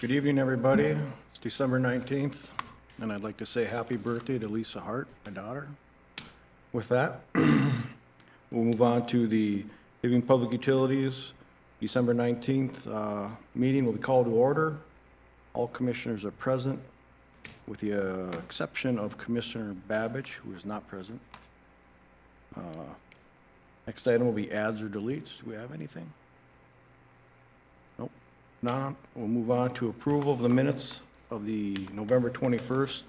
Good evening, everybody. It's December 19th, and I'd like to say happy birthday to Lisa Hart, my daughter. With that, we'll move on to the Hibbing Public Utilities, December 19th meeting will be called to order. All commissioners are present, with the exception of Commissioner Babbage, who is not present. Next item will be adds or deletes. Do we have anything? Nope. None. We'll move on to approval of the minutes of the November 21st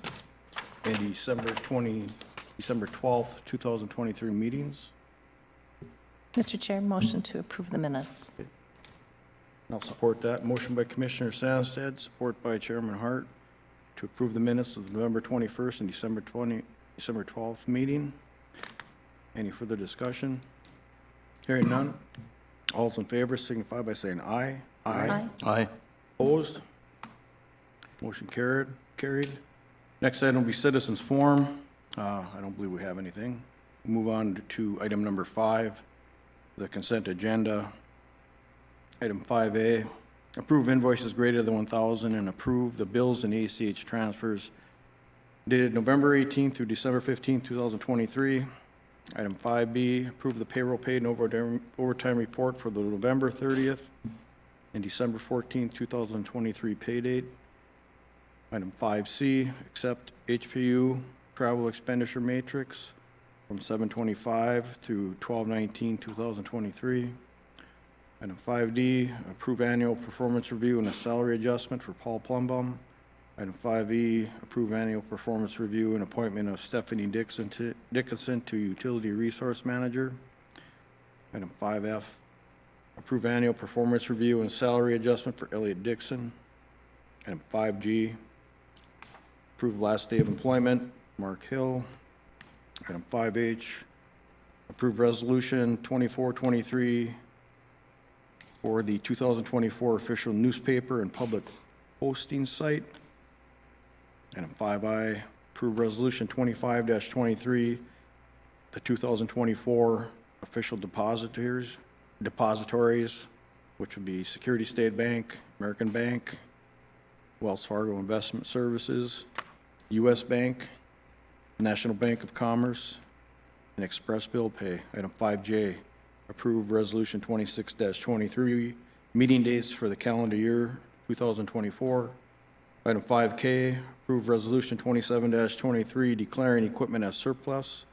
and December 12th, 2023 meetings. Mr. Chair, motion to approve the minutes. I'll support that. Motion by Commissioner Sandsted, support by Chairman Hart, to approve the minutes of the November 21st and December 12th meeting. Any further discussion? Hearing none. All's in favor signify by saying aye. Aye. Aye. Opposed? Motion carried. Next item will be citizens forum. I don't believe we have anything. Move on to item number 5, the consent agenda. Item 5A, approve invoices greater than 1,000 and approve the bills and ACH transfers dated November 18th through December 15th, 2023. Item 5B, approve the payroll paid and overtime report for the November 30th and December 14th, 2023 pay date. Item 5C, accept HPU travel expenditure matrix from 7/25 through 12/19/2023. Item 5D, approve annual performance review and a salary adjustment for Paul Plumbum. Item 5E, approve annual performance review and appointment of Stephanie Dickinson to Utility Resource Manager. Item 5F, approve annual performance review and salary adjustment for Elliot Dixon. Item 5G, approve last day of employment, Mark Hill. Item 5H, approve resolution 2423 for the 2024 official newspaper and public posting site. Item 5I, approve resolution 25-23, the 2024 official depositories, which would be Security State Bank, American Bank, Wells Fargo Investment Services, U.S. Bank, National Bank of Commerce, and Express Bill Pay. Item 5J, approve resolution 26-23, meeting dates for the calendar year 2024. Item 5K, approve resolution 27-23, declaring equipment as surplus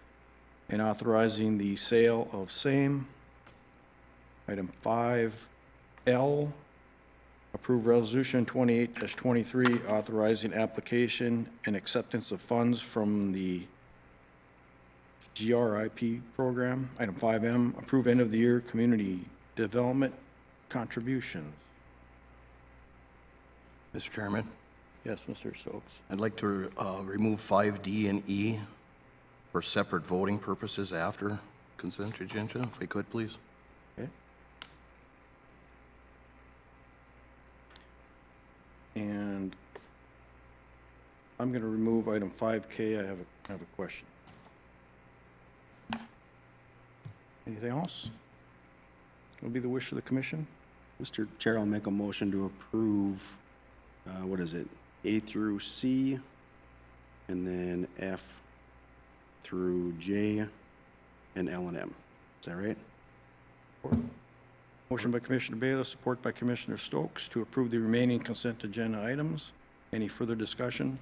and authorizing the sale of same. Item 5L, approve resolution 28-23, authorizing application and acceptance of funds from the GRIP program. Item 5M, approve end of the year community development contributions. Mr. Chairman, Yes, Mr. Stokes. I'd like to remove 5D and E for separate voting purposes after consent agenda, if we could, please. Okay. And I'm going to remove item 5K. I have a question. Anything else? Will be the wish of the commission. Mr. Chair, I'll make a motion to approve, what is it, A through C, and then F through J, and L and M. Is that right? Motion by Commissioner Bayless, support by Commissioner Stokes to approve the remaining consent agenda items. Any further discussion?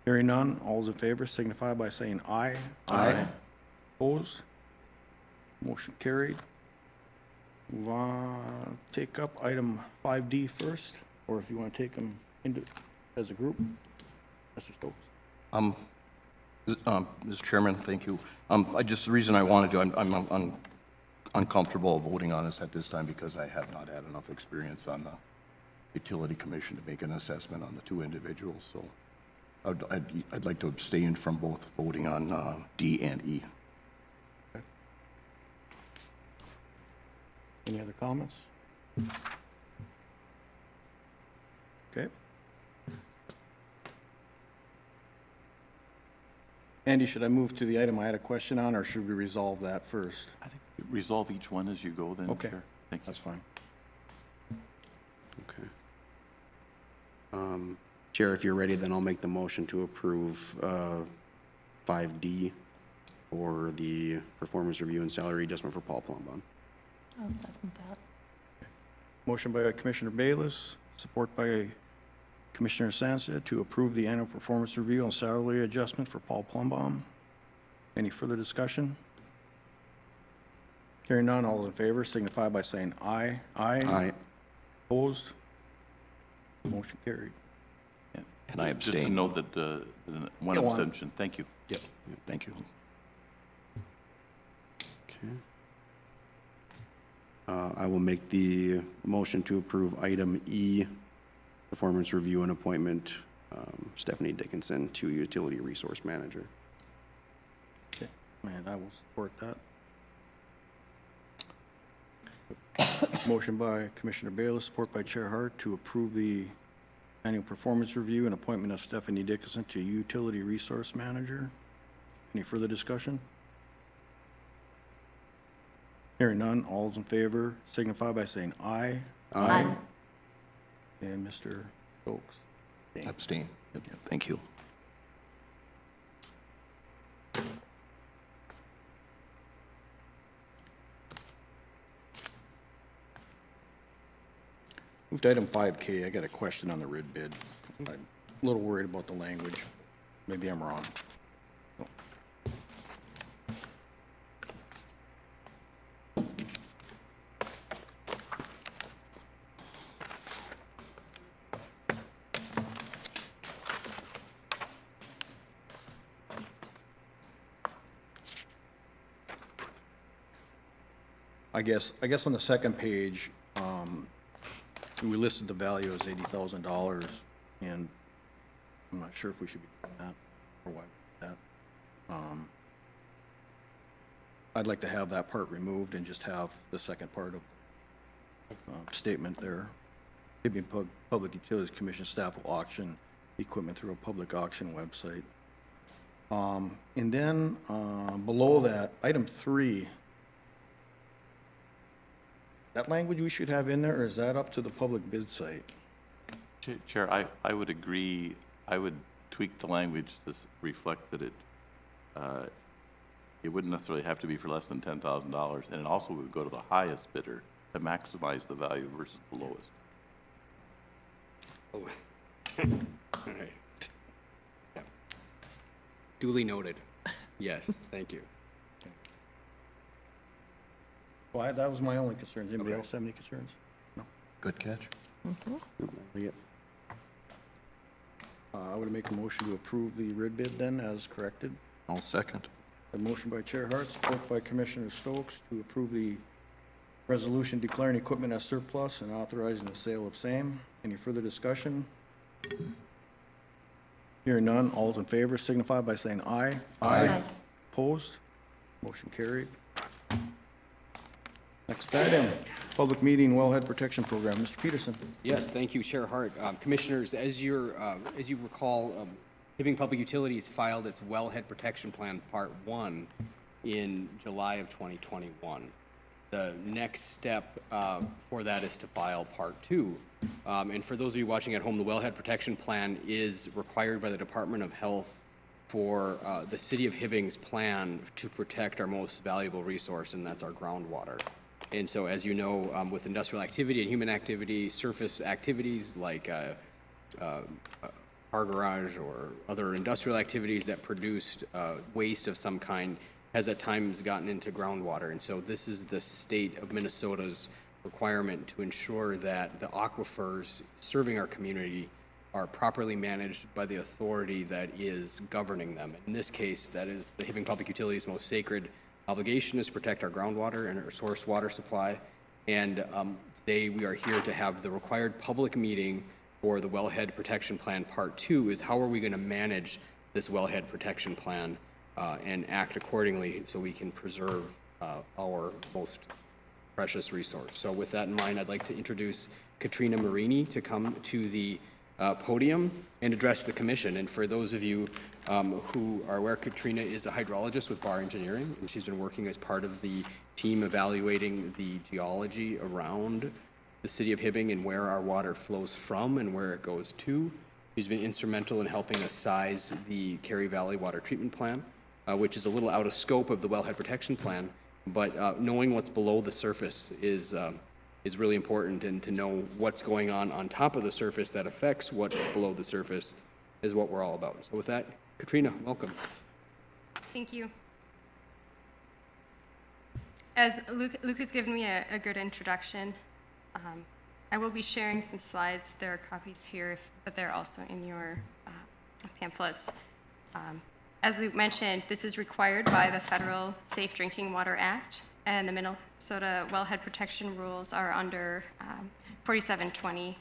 Hearing none, all those in favor signify by saying aye. Aye. Opposed? Motion carried. Move on, take up item 5D first, or if you want to take them into, as a group. Mr. Stokes. Mr. Chairman, thank you. The reason I wanted to, I'm uncomfortable voting on this at this time because I have not had enough experience on the Utility Commission to make an assessment on the two individuals, so I'd like to abstain from both voting on D and E. Any other comments? Okay. Andy, should I move to the item I had a question on, or should we resolve that first? I think resolve each one as you go then. Okay. Chair. Thank you. That's fine. Okay. Chair, if you're ready, then I'll make the motion to approve 5D for the performance review and salary adjustment for Paul Plumbon. I'll second that. Motion by Commissioner Bayless, support by Commissioner Sansa to approve the annual performance review and salary adjustment for Paul Plumbaum. Any further discussion? Hearing none, all those in favor signify by saying aye. Aye. Opposed? Motion carried. And I Just to abstain. note that one Go on. abstention. Thank you. Yep, thank you. Okay. I will make the motion to approve item E, performance review and appointment, Stephanie Dickinson to utility resource manager. Okay, and I will support that. Motion by Commissioner Bayless, support by Chair Hart to approve the annual performance review and appointment of Stephanie Dickinson to utility resource manager. Any further discussion? Hearing none, all those in favor signify by saying aye. Aye. And Mr. Stokes. Abstain. Yep, thank you. Move to item 5K. I got a question on the red bid. I'm a little worried about the language. Maybe I'm wrong. I guess on the second page, we listed the value as $80,000, and I'm not sure if we should be doing that, or why that. I'd like to have that part removed and just have the second part of statement there. Hibbing PUC Public Utilities Commission staff will auction equipment through a public auction website. And then below that, item 3, that language we should have in there, or is that up to the public bid site? Chair, I would agree. I would tweak the language to reflect that it wouldn't necessarily have to be for less than $10,000, and it also would go to the highest bidder to maximize the value versus the lowest. Oh, all right. Yeah. Duly noted. Yes, thank you. Well, that was my only concern. Anybody Okay. else have any concerns? Good catch. I would make a motion to approve the red bid then as corrected. I'll second. A motion by Chair Hart, support by Commissioner Stokes to approve the resolution declaring equipment as surplus and authorizing the sale of same. Any further discussion? Hearing none, all those in favor signify by saying aye. Aye. Opposed? Motion carried. Next item, public meeting wellhead protection program. Mr. Peterson. Yes, thank you, Chair Hart. Commissioners, as you recall, Hibbing Public Utilities filed its Wellhead Protection Plan Part 1 in July of 2021. The next step for that is to file Part 2. And for those of you watching at home, the Wellhead Protection Plan is required by the Department of Health for the City of Hibbing's plan to protect our most valuable resource, and that's our groundwater. And so, as you know, with industrial activity and human activity, surface activities like car garage or other industrial activities that produced waste of some kind has at times gotten into groundwater. And so this is the state of Minnesota's requirement to ensure that the aquifers serving our community are properly managed by the authority that is governing them. In this case, that is the Hibbing Public Utilities' most sacred obligation is to protect our groundwater and our source water supply. And today we are here to have the required public meeting for the Wellhead Protection Plan Part 2 is how are we going to manage this wellhead protection plan and act accordingly so we can preserve our most precious resource. So with that in mind, I'd like to introduce Katrina Marini to come to the podium and address the commission. And for those of you who are aware, Katrina is a hydrologist with Bar Engineering, and she's been working as part of the team evaluating the geology around the city of Hibbing and where our water flows from and where it goes to. He's been instrumental in helping us size the Cary Valley Water Treatment Plan, which is a little out of scope of the wellhead protection plan, but knowing what's below the surface is really important, and to know what's going on top of the surface that affects what is below the surface is what we're all about. So with that, Katrina, welcome. Thank you. As Luke has given me a good introduction, I will be sharing some slides. There are copies here, but they're also in your pamphlets. As Luke mentioned, this is required by the Federal Safe Drinking Water Act, and the Minnesota Wellhead Protection Rules are under 4720.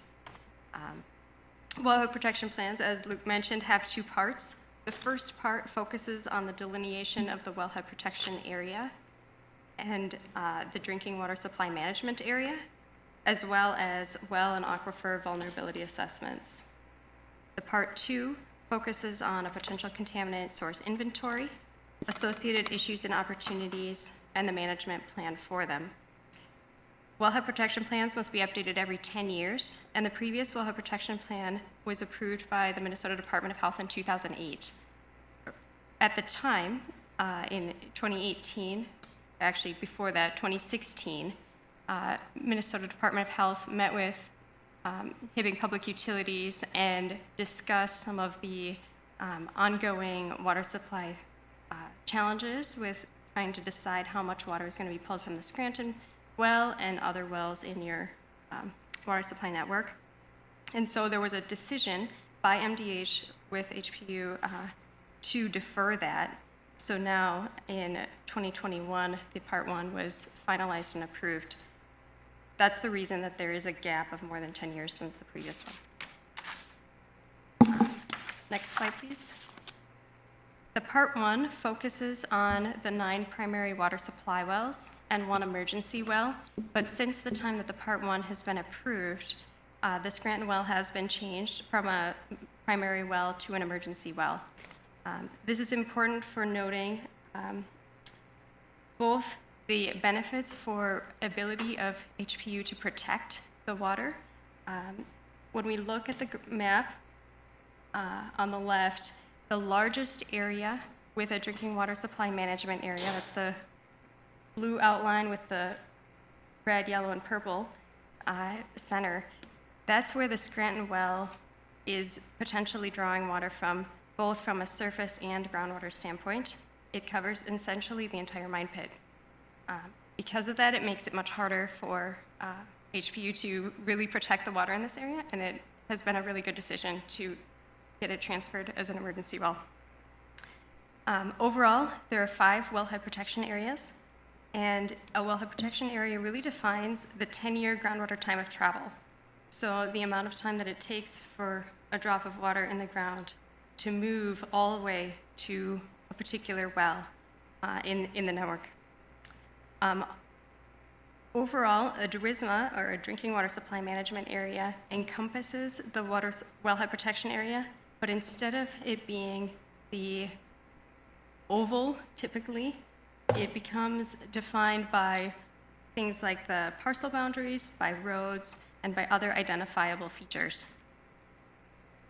Wellhead protection plans, as Luke mentioned, have two parts. The first part focuses on the delineation of the wellhead protection area and the drinking water supply management area, as well as well and aquifer vulnerability assessments. The part two focuses on a potential contaminant source inventory, associated issues and opportunities, and the management plan for them. Wellhead protection plans must be updated every 10 years, and the previous wellhead protection plan was approved by the Minnesota Department of Health in 2008. At the time, in 2018, actually before that, 2016, Minnesota Department of Health met with Hibbing Public Utilities and discussed some of the ongoing water supply challenges with trying to decide how much water is going to be pulled from the Scranton well and other wells in your water supply network. And so there was a decision by MDH with HPU to defer that. So now in 2021, the part one was finalized and approved. That's the reason that there is a gap of more than 10 years since the previous one. Next slide, please. The part one focuses on the 9 primary water supply wells and 1 emergency well, but since the time that the part one has been approved, the Scranton well has been changed from a primary well to an emergency well. This is important for noting both the benefits for ability of HPU to protect the water. When we look at the map on the left, the largest area with a drinking water supply management area, that's the blue outline with the red, yellow, and purple center, that's where the Scranton well is potentially drawing water from, both from a surface and groundwater standpoint. It covers essentially the entire mine pit. Because of that, it makes it much harder for HPU to really protect the water in this area, and it has been a really good decision to get it transferred as an emergency well. Overall, there are 5 wellhead protection areas, and a wellhead protection area really defines the 10-year groundwater time of travel. So the amount of time that it takes for a drop of water in the ground to move all the way to a particular well in the network. Overall, a DRISMA, or a drinking water supply management area, encompasses the wellhead protection area, but instead of it being the oval, typically, it becomes defined by things like the parcel boundaries, by roads, and by other identifiable features.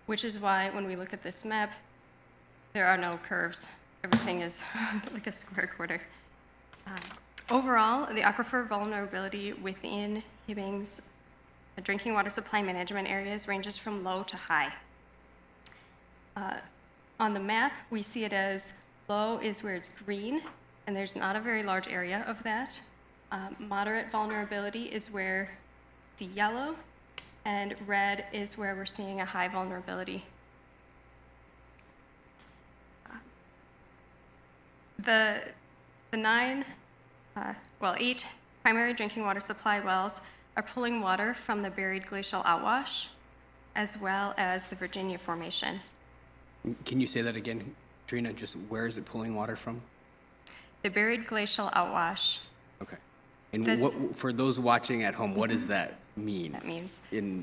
Which is why when we look at this map, there are no curves. Everything is like a square quarter. Overall, the aquifer vulnerability within Hibbing's drinking water supply management areas ranges from low to high. On the map, we see it as low is where it's green, and there's not a very large area of that. Moderate vulnerability is where the yellow, and red is where we're seeing a high vulnerability. The 8 primary drinking water supply wells are pulling water from the buried glacial outwash, as well as the Virginia Formation. Can you say that again, Trina? Just where is it pulling water from? The buried glacial outwash. Okay. And That's- for those watching at home, what does that mean? That means,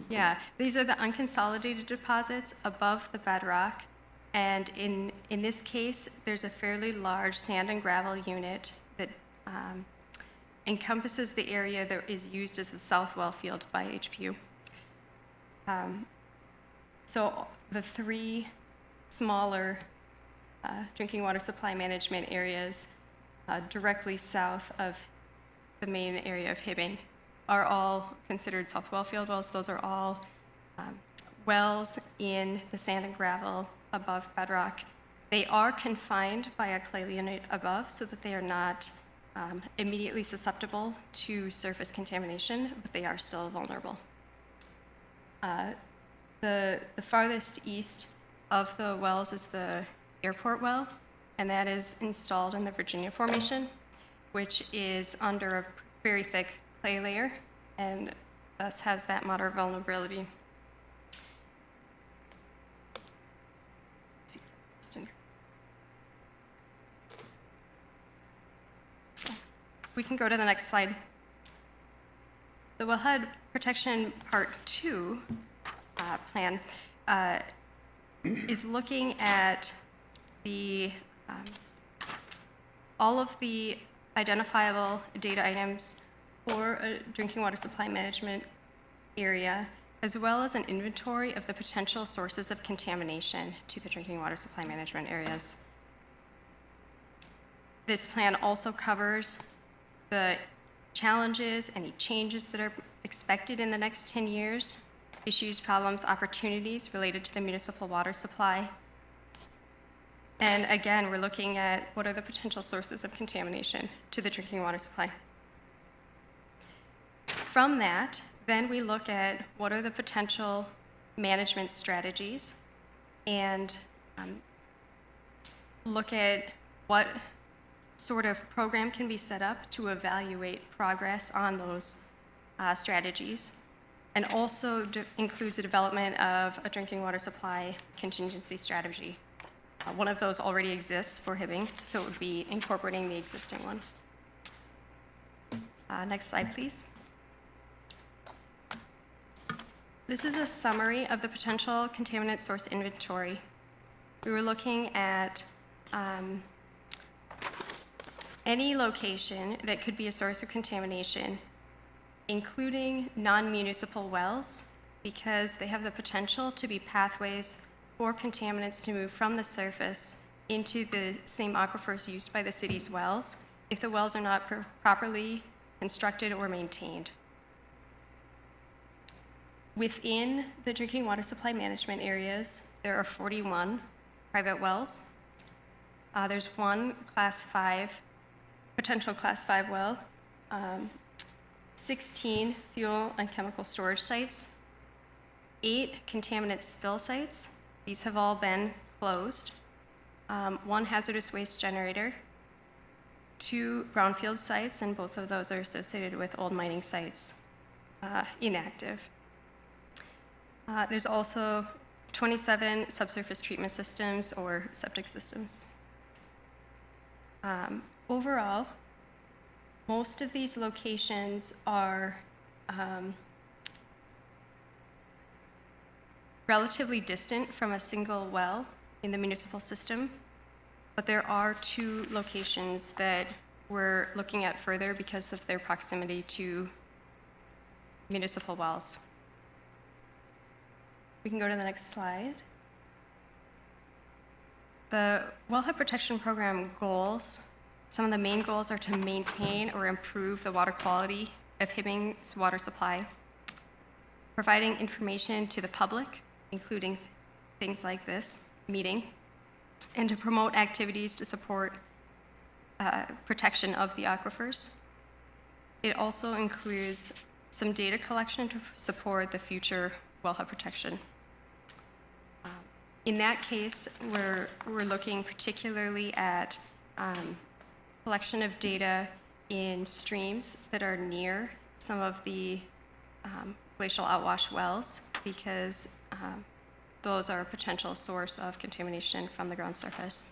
Yeah. these are the unconsolidated deposits above the bedrock. And in this case, there's a fairly large sand and gravel unit that encompasses the area that is used as the south well field by HPU. So the three smaller drinking water supply management areas directly south of the main area of Hibbing are all considered south well field wells. Those are all wells in the sand and gravel above bedrock. They are confined by a clay unit above so that they are not immediately susceptible to surface contamination, but they are still vulnerable. The farthest east of the wells is the airport well, and that is installed in the Virginia Formation, which is under a very thick clay layer and thus has that moderate vulnerability. So we can go to the next slide. The Wellhead Protection Part 2 plan is looking at all of the identifiable data items for a drinking water supply management area, as well as an inventory of the potential sources of contamination to the drinking water supply management areas. This plan also covers the challenges, any changes that are expected in the next 10 years, issues, problems, opportunities related to the municipal water supply. And again, we're looking at what are the potential sources of contamination to the drinking water supply. From that, then we look at what are the potential management strategies and look at what sort of program can be set up to evaluate progress on those strategies, and also includes the development of a drinking water supply contingency strategy. One of those already exists for Hibbing, so it would be incorporating the existing one. Next slide, please. This is a summary of the potential contaminant source inventory. We were looking at any location that could be a source of contamination, including non-municipal wells, because they have the potential to be pathways for contaminants to move from the surface into the same aquifers used by the city's wells if the wells are not properly constructed or maintained. Within the drinking water supply management areas, there are 41 private wells. There's one potential class 5 well, 16 fuel and chemical storage sites, 8 contaminant spill sites. These have all been closed. 1 hazardous waste generator, 2 brownfield sites, and both of those are associated with old mining sites, inactive. There's also 27 subsurface treatment systems or septic systems. Overall, most of these locations are relatively distant from a single well in the municipal system, but there are 2 locations that we're looking at further because of their proximity to municipal wells. We can go to the next slide. The Wellhead Protection Program goals, some of the main goals are to maintain or improve the water quality of Hibbing's water supply, providing information to the public, including things like this meeting, and to promote activities to support protection of the aquifers. It also includes some data collection to support the future wellhead protection. In that case, we're looking particularly at collection of data in streams that are near some of the glacial outwash wells, because those are a potential source of contamination from the ground surface.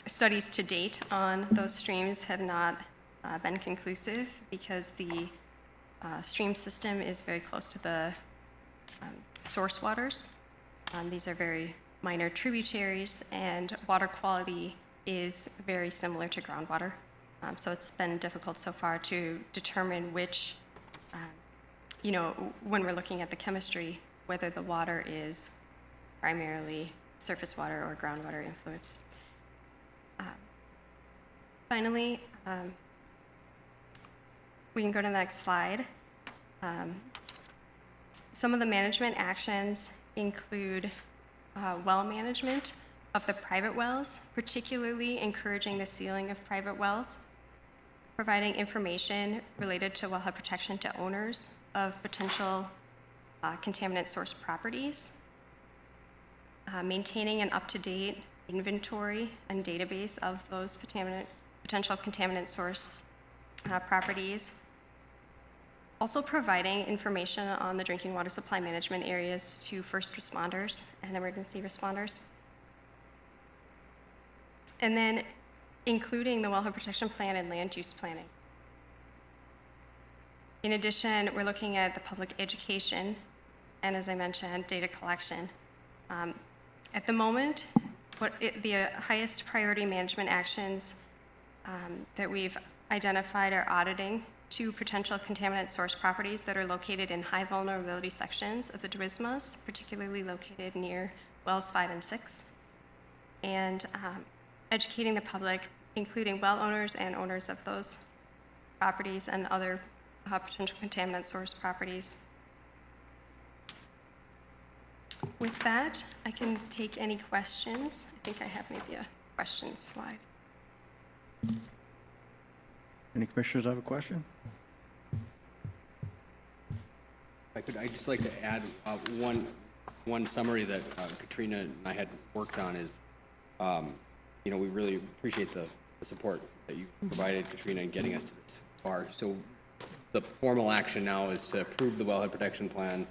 Studies to date on those streams have not been conclusive because the stream system is very close to the source waters. These are very minor tributaries, and water quality is very similar to groundwater. So it's been difficult so far to determine which, when we're looking at the chemistry, whether the water is primarily surface water or groundwater influence. Finally, we can go to the next slide. Some of the management actions include well management of the private wells, particularly encouraging the sealing of private wells, providing information related to wellhead protection to owners of potential contaminant source properties, maintaining an up-to-date inventory and database of those potential contaminant source properties, also providing information on the drinking water supply management areas to first responders and emergency responders, and then including the wellhead protection plan and land use planning. In addition, we're looking at the public education and, as I mentioned, data collection. At the moment, the highest priority management actions that we've identified are auditing 2 potential contaminant source properties that are located in high vulnerability sections of the Duismas, particularly located near wells 5 and 6, and educating the public, including well owners and owners of those properties and other potential contaminant source properties. With that, I can take any questions. I think I have maybe a questions slide. Any commissioners have a question? I'd just like to add one summary that Katrina and I had worked on is, we really appreciate the support that you provided, Katrina, in getting us to this far. So the formal action now is to approve the wellhead protection plan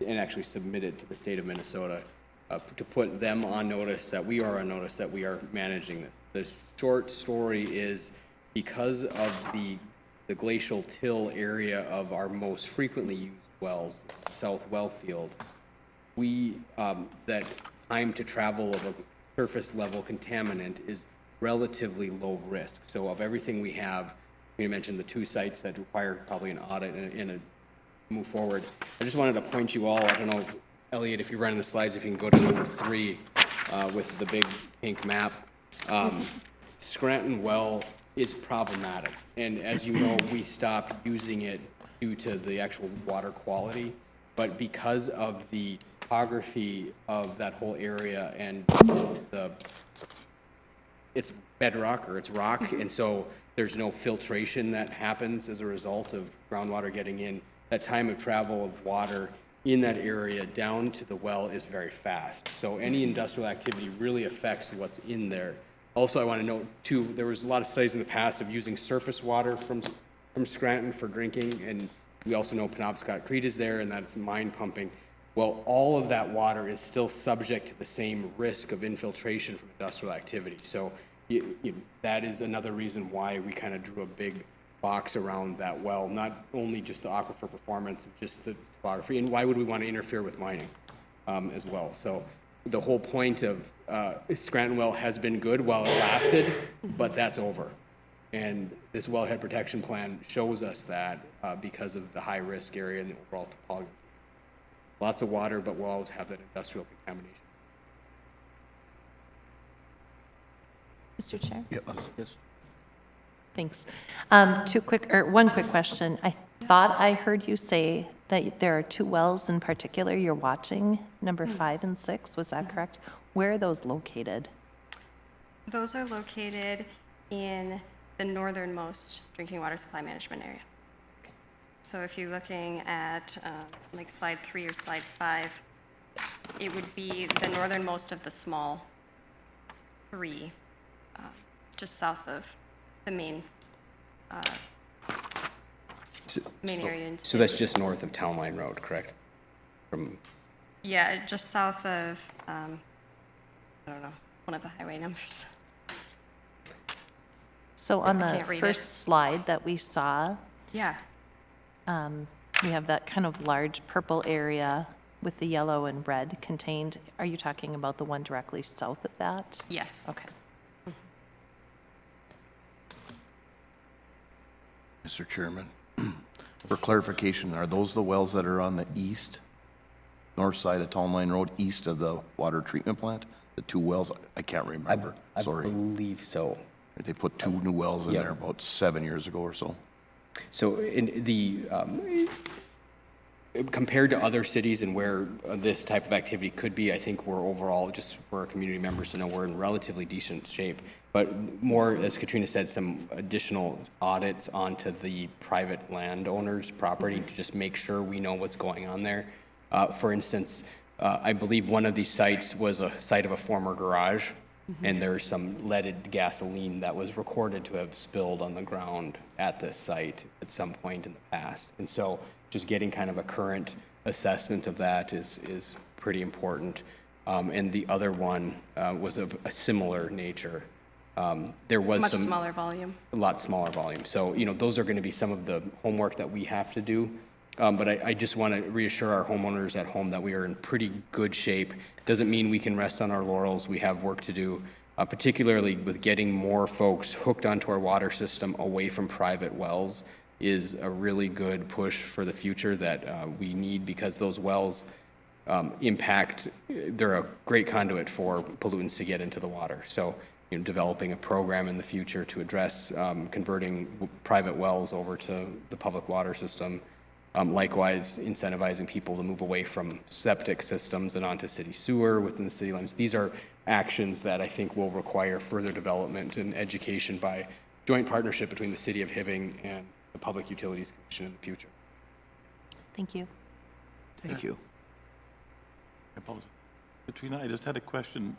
and actually submit it to the state of Minnesota to put them on notice that we are on notice that we are managing this. The short story is because of the glacial till area of our most frequently used wells, South Well Field, that time to travel of a surface level contaminant is relatively low risk. So of everything we have, you mentioned the 2 sites that require probably an audit and a move forward. I just wanted to point you all, I don't know, Elliot, if you're running the slides, if you can go to number 3 with the big pink map. Scranton Well is problematic. And as you know, we stopped using it due to the actual water quality. But because of the topography of that whole area and it's bedrock or it's rock, and so there's no filtration that happens as a result of groundwater getting in. That time of travel of water in that area down to the well is very fast. So any industrial activity really affects what's in there. Also, I want to note, too, there was a lot of studies in the past of using surface water from Scranton for drinking, and we also know Penobscot Creek is there, and that's mine pumping. Well, all of that water is still subject to the same risk of infiltration from industrial activity. So that is another reason why we kind of drew a big box around that well, not only just the aquifer performance, just the topography, and why would we want to interfere with mining as well? So the whole point of Scranton Well has been good while it lasted, but that's over. And this wellhead protection plan shows us that because of the high-risk area and the overall topography. Lots of water, but we'll always have that industrial contamination. Mr. Chair? Yes. Thanks. One quick question. I thought I heard you say that there are 2 wells in particular you're watching, number 5 and 6. Was that correct? Where are those located? Those are located in the northernmost drinking water supply management area. So if you're looking at like slide 3 or slide 5, it would be the northernmost of the small 3, just south of the main area. So that's just north of Town Line Road, correct? Yeah, just south of, I don't know, one of the highway numbers. So on I the can't read first it. slide that we saw, Yeah, we have that kind of large purple area with the yellow and red contained. Are you talking about the one directly south of that? yes. Okay. Mr. Chairman, for clarification, are those the wells that are on the north side of Town Line Road, east of the water treatment plant? The two wells, I can't remember, I sorry. believe so. They put two new wells in Yep. there about 7 years ago or so. So in the, compared to other cities and where this type of activity could be, I think we're overall, just for our community members to know, we're in relatively decent shape. But more, as Katrina said, some additional audits onto the private landowner's property to just make sure we know what's going on there. For instance, I believe one of these sites was a site of a former garage, and there's some leaded gasoline that was recorded to have spilled on the ground at this site at some point in the past. And so just getting kind of a current assessment of that is pretty important. And the other one was of a similar nature. There was Much some smaller volume. a lot smaller volume. So, those are going to be some of the homework that we have to do. But I just want to reassure our homeowners at home that we are in pretty good shape. Doesn't mean we can rest on our laurels. We have work to do, particularly with getting more folks hooked onto our water system away from private wells is a really good push for the future that we need, because those wells they're a great conduit for pollutants to get into the water. So, developing a program in the future to address converting private wells over to the public water system. Likewise, incentivizing people to move away from septic systems and onto city sewer within the city limits. These are actions that I think will require further development and education by joint partnership between the City of Hibbing and the Public Utilities Commission in the future. Thank you. Thank you. I apologize. Katrina, I just had a question.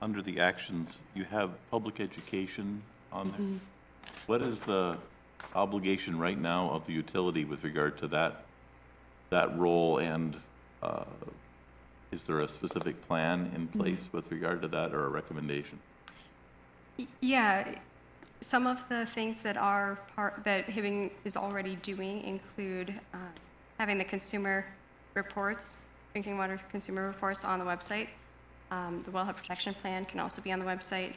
Under the actions, you have public education on there. What is the obligation right now of the utility with regard to that role, and is there a specific plan in place with regard to that, or a recommendation? Yeah, some of the things that that Hibbing is already doing include having the consumer reports, drinking water consumer reports on the website. The wellhead protection plan can also be on the website.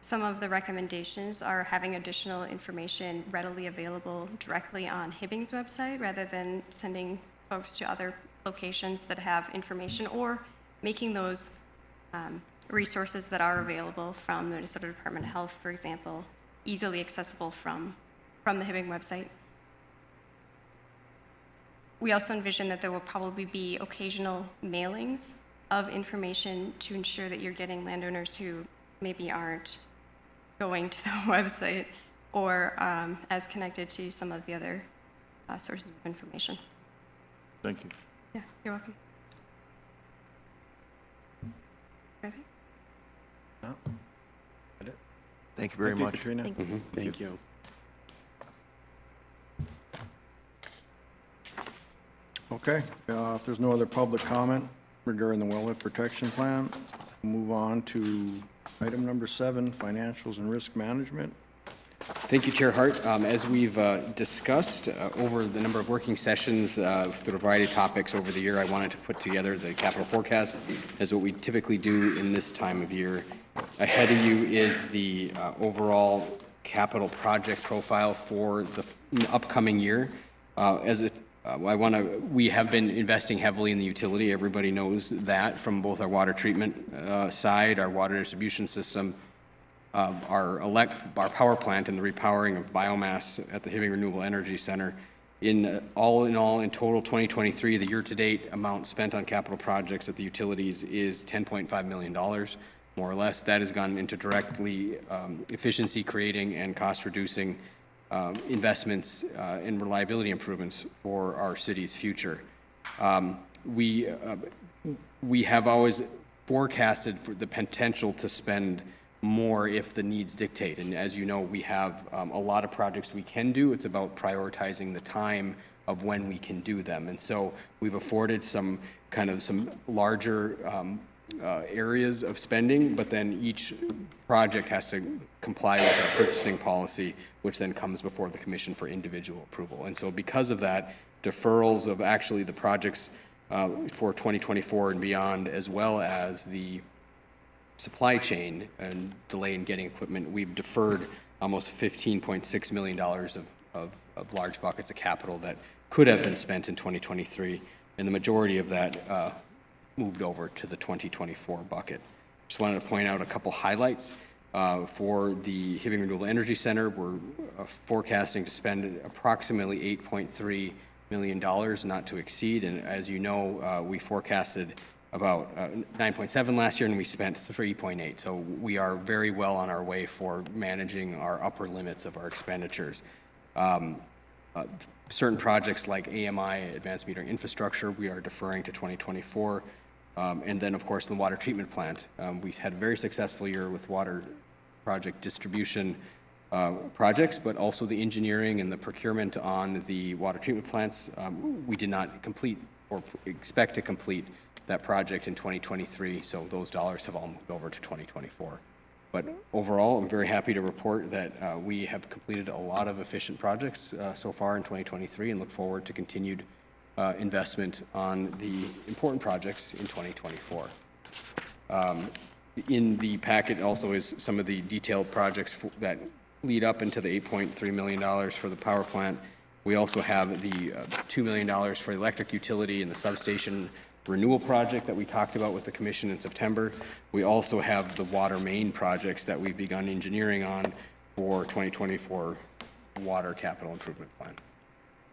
Some of the recommendations are having additional information readily available directly on Hibbing's website rather than sending folks to other locations that have information, or making those resources that are available from the Minnesota Department of Health, for example, easily accessible from the Hibbing website. We also envision that there will probably be occasional mailings of information to ensure that you're getting landowners who maybe aren't going to the website or as connected to some of the other sources of information. Thank you. Yeah, you're welcome. Anything? No? That it? Thank you very much. Katrina. Thanks. Thank you. Okay, if there's no other public comment regarding the wellhead protection plan, we'll move on to item number 7, financials and risk management. Thank you, Chair Hart. As we've discussed over the number of working sessions through a variety of topics over the year, I wanted to put together the capital forecast as what we typically do in this time of year. Ahead of you is the overall capital project profile for the upcoming year. We have been investing heavily in the utility. Everybody knows that, from both our water treatment side, our water distribution system, our power plant, and the repowering of biomass at the Hibbing Renewable Energy Center. In all, in total, 2023, the year-to-date amount spent on capital projects at the utilities is $10.5 million, more or less. That has gone into directly efficiency creating and cost-reducing investments and reliability improvements for our city's future. We have always forecasted for the potential to spend more if the needs dictate. And as you know, we have a lot of projects we can do. It's about prioritizing the time of when we can do them. And so we've afforded some larger areas of spending, but then each project has to comply with our purchasing policy, which then comes before the commission for individual approval. And so because of that, deferrals of actually the projects for 2024 and beyond, as well as the supply chain and delay in getting equipment, we've deferred almost $15.6 million of large buckets of capital that could have been spent in 2023, and the majority of that moved over to the 2024 bucket. Just wanted to point out a couple highlights. For the Hibbing Renewable Energy Center, we're forecasting to spend approximately $8.3 million, not to exceed, and as you know, we forecasted about 9.7 last year, and we spent 3.8. So we are very well on our way for managing our upper limits of our expenditures. Certain projects like AMI, Advanced Metering Infrastructure, we are deferring to 2024. And then, of course, the water treatment plant. We had a very successful year with water project distribution projects, but also the engineering and the procurement on the water treatment plants. We did not complete or expect to complete that project in 2023, so those dollars have all moved over to 2024. But overall, I'm very happy to report that we have completed a lot of efficient projects so far in 2023 and look forward to continued investment on the important projects in 2024. In the packet also is some of the detailed projects that lead up into the $8.3 million for the power plant. We also have the $2 million for the electric utility and the substation renewal project that we talked about with the commission in September. We also have the water main projects that we've begun engineering on for 2024 water capital improvement plan.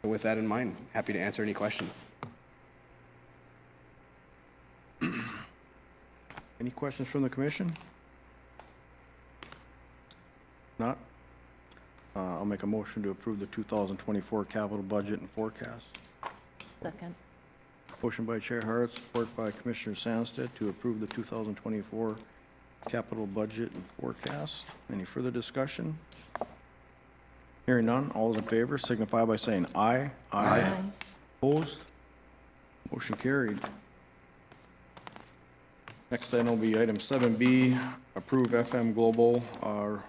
So with that in mind, happy to answer any questions. Any questions from the commission? Not? I'll make a motion to approve the 2024 capital budget and forecast. Second. Motion by Chair Hart, support by Commissioner Sandsted to approve the 2024 capital budget and forecast. Any further discussion? Hearing none, all those in favor signify by saying aye. Aye. Opposed? Motion carried. Next item will be item 7B, approve FM Global, our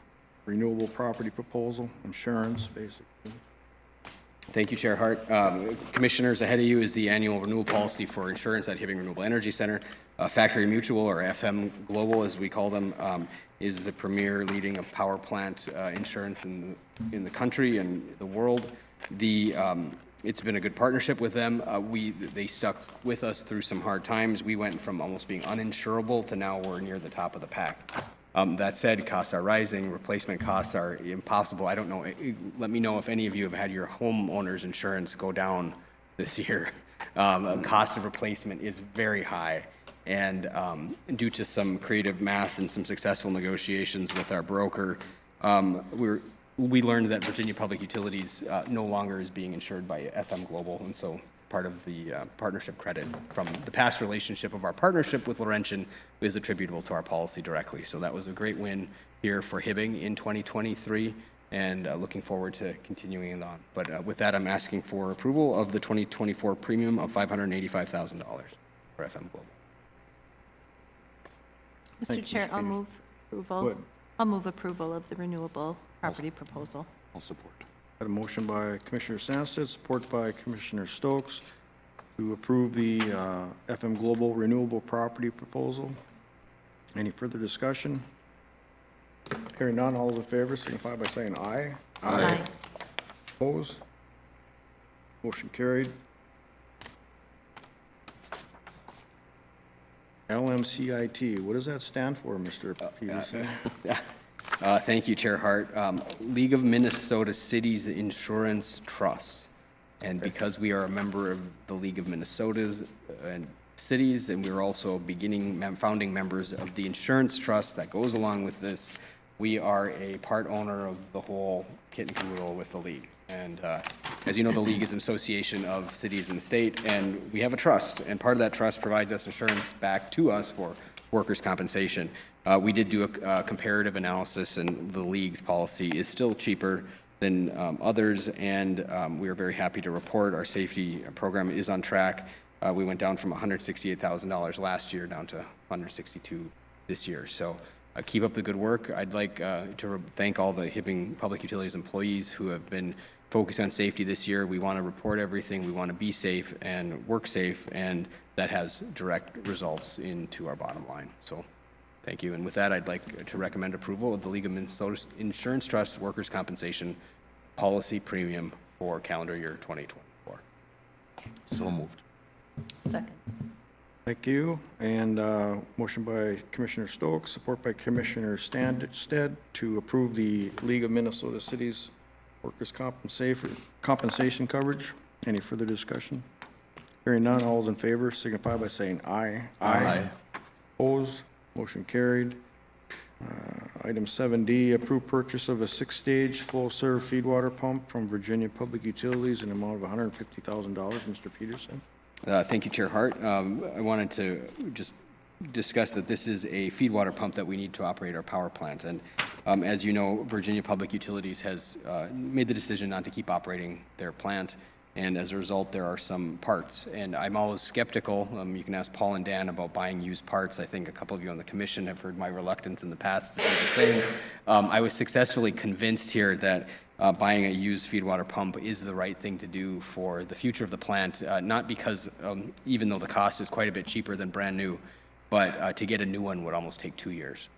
renewable property proposal, insurance, basically. Thank you, Chair Hart. Commissioners, ahead of you is the annual renewal policy for insurance at Hibbing Renewable Energy Center. Factory Mutual, or FM Global as we call them, is the premier leading of power plant insurance in the country and the world. It's been a good partnership with them. They stuck with us through some hard times. We went from almost being uninsurable to now we're near the top of the pack. That said, costs are rising, replacement costs are impossible. I don't know, let me know if any of you have had your homeowner's insurance go down this year. Cost of replacement is very high, and due to some creative math and some successful negotiations with our broker, we learned that Virginia Public Utilities no longer is being insured by FM Global, and so part of the partnership credit from the past relationship of our partnership with Laurentian is attributable to our policy directly. So that was a great win here for Hibbing in 2023, and looking forward to continuing it on. But with that, I'm asking for approval of the 2024 premium of $585,000 for FM Global. Mr. Thank you, Chair, Ms. I'll Peters. move approval. Go ahead. I'll move approval of the renewable property proposal. I'll support. Got a motion by Commissioner Sandsted, support by Commissioner Stokes to approve the FM Global renewable property proposal. Any further discussion? Hearing none, all those in favor signify by saying aye. Aye. Opposed? Motion carried. LMCIT, what does that stand for, Mr. Peterson? Thank you, Chair Hart. League of Minnesota Cities Insurance Trust. And because we are a member of the League of Minnesota's and cities, and we're also founding members of the insurance trust that goes along with this, we are a part owner of the whole kit and caboodle with the League. And as you know, the League is an association of cities in the state, and we have a trust. And part of that trust provides us insurance back to us for workers' compensation. We did do a comparative analysis, and the League's policy is still cheaper than others, and we are very happy to report our safety program is on track. We went down from $168,000 last year down to $162,000 this year. So keep up the good work. I'd like to thank all the Hibbing Public Utilities employees who have been focused on safety this year. We want to report everything. We want to be safe and work safe, and that has direct results into our bottom line. So Thank you. And with that, I'd like to recommend approval of the League of Minnesota Insurance Trust Workers' Compensation Policy Premium for calendar year 2024. So moved. Second. Thank you. And motion by Commissioner Stokes, support by Commissioner Stead to approve the League of Minnesota Cities Workers' Compensation coverage. Any further discussion? Hearing none, all those in favor signify by saying aye. Aye. Opposed? Motion carried. Item 7D, approve purchase of a 6-stage full-serve feed water pump from Virginia Public Utilities in the amount of $150,000. Mr. Peterson? Thank you, Chair Hart. I wanted to just discuss that this is a feed water pump that we need to operate our power plant. And as you know, Virginia Public Utilities has made the decision not to keep operating their plant. And as a result, there are some parts. And I'm always skeptical. You can ask Paul and Dan about buying used parts. I think a couple of you on the commission have heard my reluctance in the past to say the same. I was successfully convinced here that buying a used feed water pump is the right thing to do for the future of the plant, not because, even though the cost is quite a bit cheaper than brand new, but to get a new one would almost take 2 years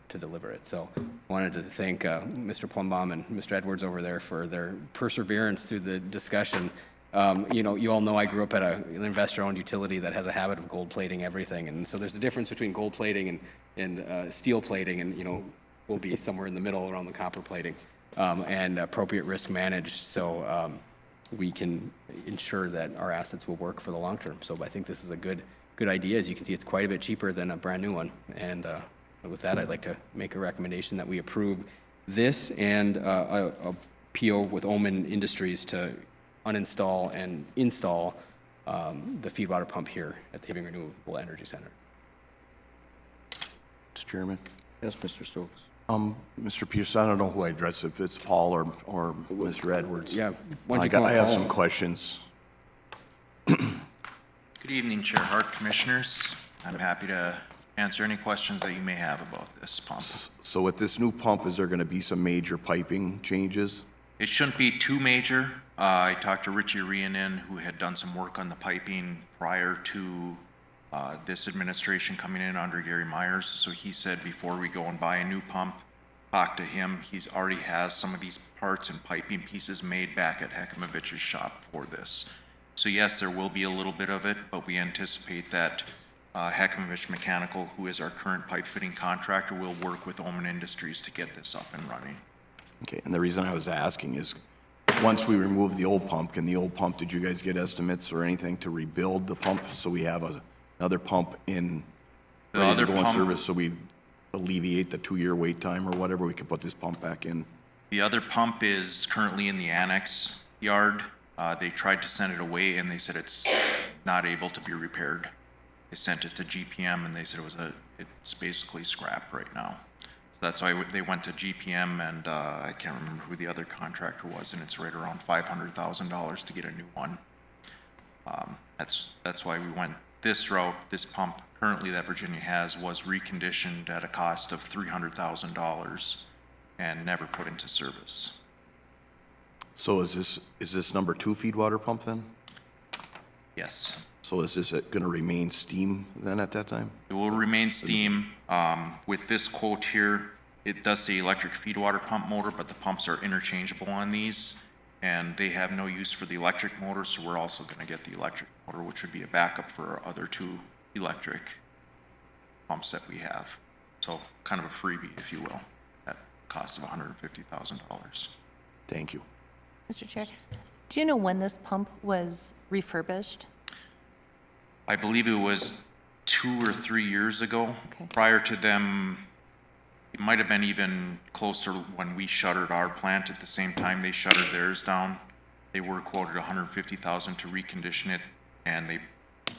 to deliver it. So I wanted to thank Mr. Plumbaum and Mr. Edwards over there for their perseverance through the discussion. You know, you all know I grew up at an investor-owned utility that has a habit of gold plating everything. And so there's a difference between gold plating and steel plating, and, you know, we'll be somewhere in the middle around the copper plating, and appropriate risk managed so we can ensure that our assets will work for the long term. So I think this is a good idea. As you can see, it's quite a bit cheaper than a brand new one. And with that, I'd like to make a recommendation that we approve this and a PO with Omen Industries to uninstall and install the feedwater pump here at the Hibbing Renewable Energy Center. Mr. Chairman. Yes, Mr. Stokes. Mr. Peterson, I don't know who I address, if it's Paul or Mr. Edwards. Yeah, why don't you come up, I have Paul? some questions. Good evening, Chair Hart, Commissioners. I'm happy to answer any questions that you may have about this pump. So with this new pump, is there going to be some major piping changes? It shouldn't be too major. I talked to Richie Rhiannon, who had done some work on the piping prior to this administration coming in under Gary Myers. So he said before we go and buy a new pump, talk to him. He's already has some of these parts and piping pieces made back at Hekimovich's shop for this. So yes, there will be a little bit of it, but we anticipate that Hekimovich Mechanical, who is our current pipe fitting contractor, will work with Omen Industries to get this up and running. Okay, and the reason I was asking is, once we remove the old pump, did you guys get estimates or anything to rebuild the pump so we have another pump in The ready to other go in pump- service, so we alleviate the 2-year wait time or whatever, we can put this pump back in? The other pump is currently in the annex yard. They tried to send it away and they said it's not able to be repaired. They sent it to GPM and they said it's basically scrap right now. So that's why they went to GPM, and I can't remember who the other contractor was, and it's right around $500,000 to get a new one. That's why we went this route. This pump currently that Virginia has was reconditioned at a cost of $300,000 and never put into service. So is this number 2 feed water pump then? Yes. So is this going to remain steam then at that time? It will remain steam. With this quote here, it does say electric feed water pump motor, but the pumps are interchangeable on these, and they have no use for the electric motor, so we're also going to get the electric motor, which would be a backup for our other 2 electric pumps that we have. So kind of a freebie, if you will, at cost of $150,000. Thank you. Mr. Chair, do you know when this pump was refurbished? I believe it was 2 or 3 years ago. Okay. Prior to them, it might have been even closer when we shuttered our plant. At the same time they shuttered theirs down. They were quoted $150,000 to recondition it, and they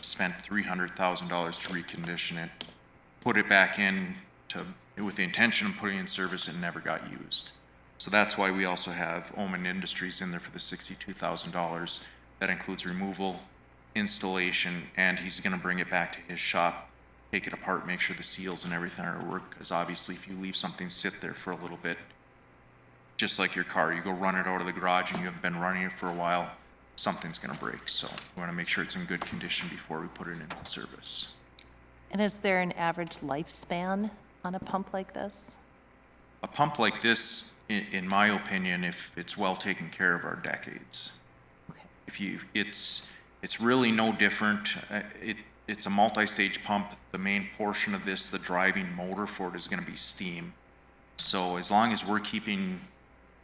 spent $300,000 to recondition it, put it back in with the intention of putting it in service, and never got used. So that's why we also have Omen Industries in there for the $62,000. That includes removal, installation, and he's going to bring it back to his shop, take it apart, make sure the seals and everything are at work, because obviously if you leave something sit there for a little bit, just like your car, you go run it out of the garage and you haven't been running it for a while, something's going to break. So we want to make sure it's in good condition before we put it into service. And is there an average lifespan on a pump like this? A pump like this, in my opinion, if it's well taken care of, are decades. Okay. It's really no different. It's a multi-stage pump. The main portion of this, the driving motor for it, is gonna be steam. So as long as we're keeping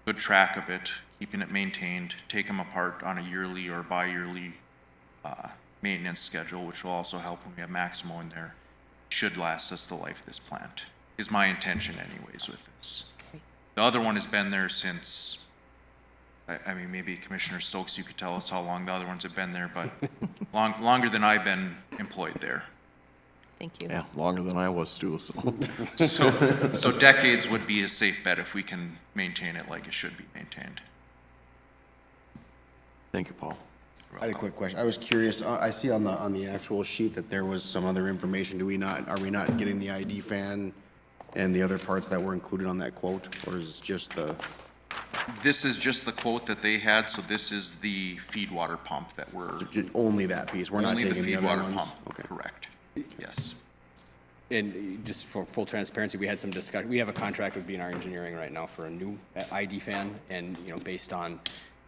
good track of it, keeping it maintained, take them apart on a yearly or bi-yearly maintenance schedule, which will also help when we have Maximo in there, should last us the life of this plant, is my intention anyways with this. The other one has been there since, I mean, maybe Commissioner Stokes, you could tell us how long the other ones have been there, but longer than I've been employed there. Thank you. Yeah, longer than I was too, so. So decades would be a safe bet if we can maintain it like it should be maintained. Thank you, Paul. I had a quick question. I was curious, I see on the actual sheet that there was some other information. Are we not getting the ID fan and the other parts that were included on that quote? Or is it just This is just the quote that they had, so this is the feed water pump that we're, only that piece? We're not only the taking the feed other water ones? pump, Okay. correct, yes. And just for full transparency, we had some discussion, we have a contract with B&R Engineering right now for a new ID fan, and, based on,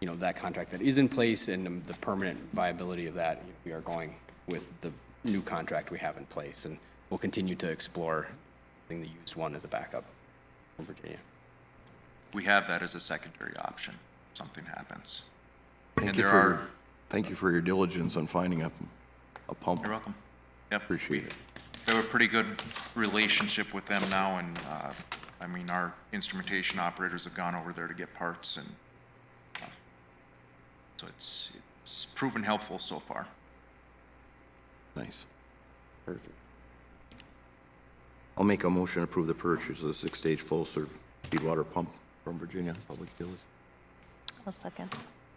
that contract that is in place and the permanent viability of that, we are going with the new contract we have in place, and we'll continue to explore using the used one as a backup from Virginia. We have that as a secondary option, if something happens. Thank And you there for are, your- Thank you for your diligence on finding a pump. you're welcome. Yep. Appreciate it. We have a pretty good relationship with them now, and, I mean, our instrumentation operators have gone over there to get parts, and, so it's proven helpful so far. Nice. Perfect. I'll make a motion to approve the purchase of the 6-stage full-serve feed water pump from Virginia Public Utilities. I'll second.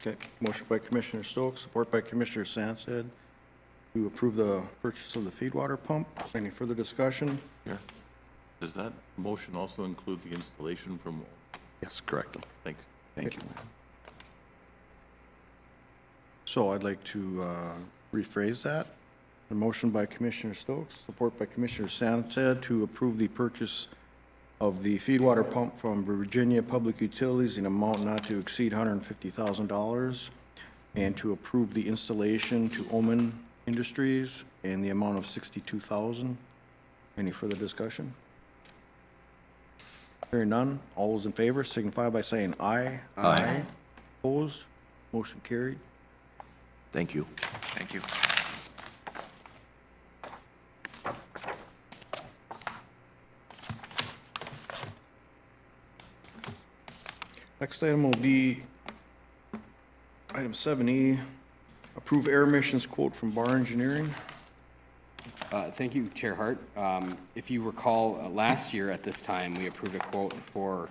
Okay, motion by Commissioner Stokes, support by Commissioner Sansed to approve the purchase of the feed water pump. Any further discussion? Yeah. Does that motion also include the installation from, Yes, correctly. thanks. Thank you. So I'd like to rephrase that. The motion by Commissioner Stokes, support by Commissioner Sansed to approve the purchase of the feed water pump from Virginia Public Utilities in amount not to exceed $150,000, and to approve the installation to Omen Industries in the amount of $62,000. Any further discussion? Hearing none, all those in favor signify by saying aye. Aye. Opposed? Motion carried. Thank you. Thank you. Next item will be item 7E, approve air emissions quote from Bar Engineering. Thank you, Chair Hart. If you recall, last year at this time, we approved a quote for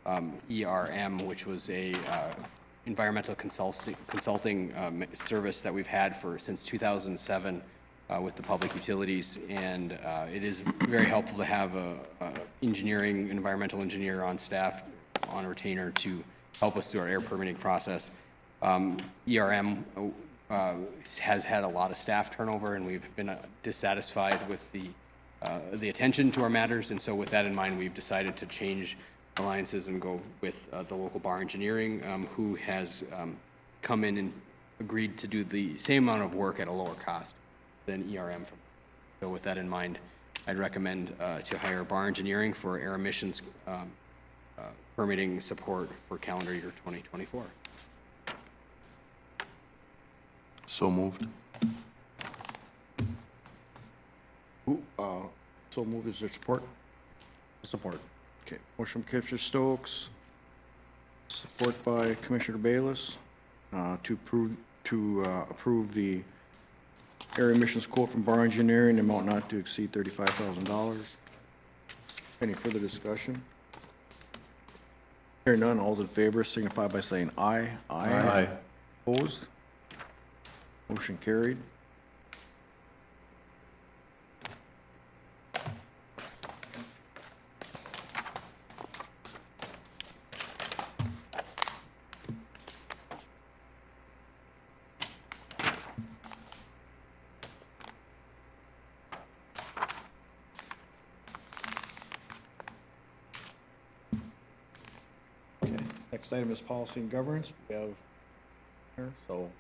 ERM, which was a environmental consulting service that we've had since 2007 with the public utilities. And it is very helpful to have a environmental engineer on staff, on retainer, to help us through our air permitting process. ERM has had a lot of staff turnover, and we've been dissatisfied with the attention to our matters. And so with that in mind, we've decided to change alliances and go with the local Bar Engineering, who has come in and agreed to do the same amount of work at a lower cost than ERM. So with that in mind, I'd recommend to hire Bar Engineering for air emissions permitting support for calendar year 2024. So moved. So move, is there support? Support. Okay, motion by Commissioner Stokes, support by Commissioner Bayless, to approve the air emissions quote from Bar Engineering, amount not to exceed $35,000. Any further discussion? Hearing none, all those in favor signify by saying aye. Aye. Opposed? Motion carried. Next item is policy and governance. We have, here, so,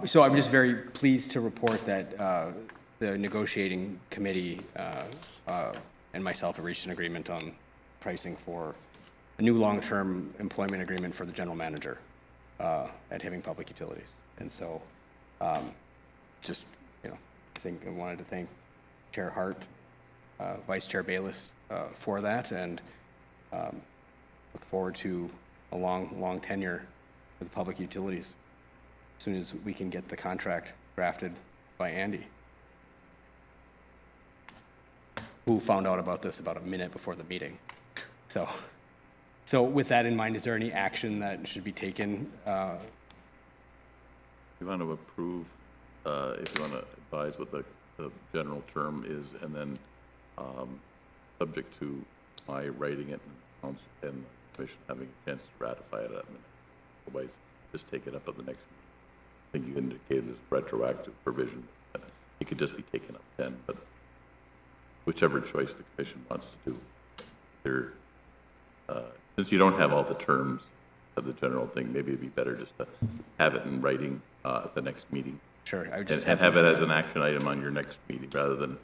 So I'm just very pleased to report that the negotiating committee and myself have reached an agreement on pricing for a new long-term employment agreement for the general manager at Hibbing Public Utilities. And so just, I wanted to thank Chair Hart, Vice Chair Bayless for that, and look forward to a long tenure with public utilities as soon as we can get the contract drafted by Andy, who found out about this about a minute before the meeting. So with that in mind, is there any action that should be taken? You want to approve, if you want to advise what the general term is, and then, subject to my writing it and council and the commission having a chance to ratify it at the minute. Otherwise, just take it up at the next meeting. I think you indicated there's retroactive provision. It could just be taken up then, but whichever choice the commission wants to do. Since you don't have all the terms of the general thing, maybe it'd be better just to have it in writing at the next meeting. Sure, I would just And have it as an action item on your next meeting, rather than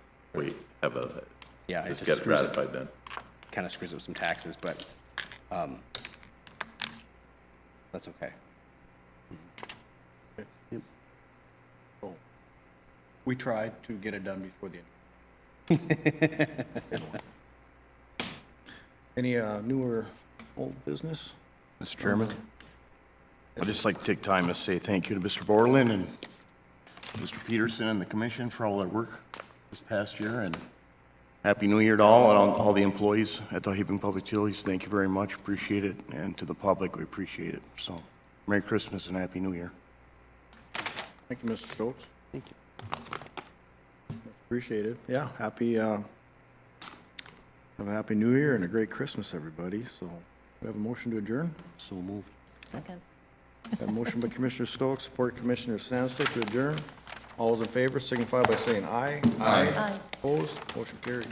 Yeah, just get it ratified then. kind of screws up some taxes, but that's okay. so, we tried to get it done before the end. Any new or old business? Mr. Chairman, I'd just like to take time to say thank you to Mr. Borland and Mr. Peterson and the commission for all their work this past year, and Happy New Year to all the employees at the Hibbing Public Utilities. Thank you very much, appreciate it, and to the public, we appreciate it. So, Merry Christmas and Happy New Year. Thank you, Mr. Stokes. Thank you. Appreciate it. Yeah, have a happy new year and a great Christmas, everybody. So we have a motion to adjourn. So moved. Second. Have a motion by Commissioner Stokes, support Commissioner Stansfield to adjourn. All those in favor signify by saying aye. Aye. Opposed? Motion carried.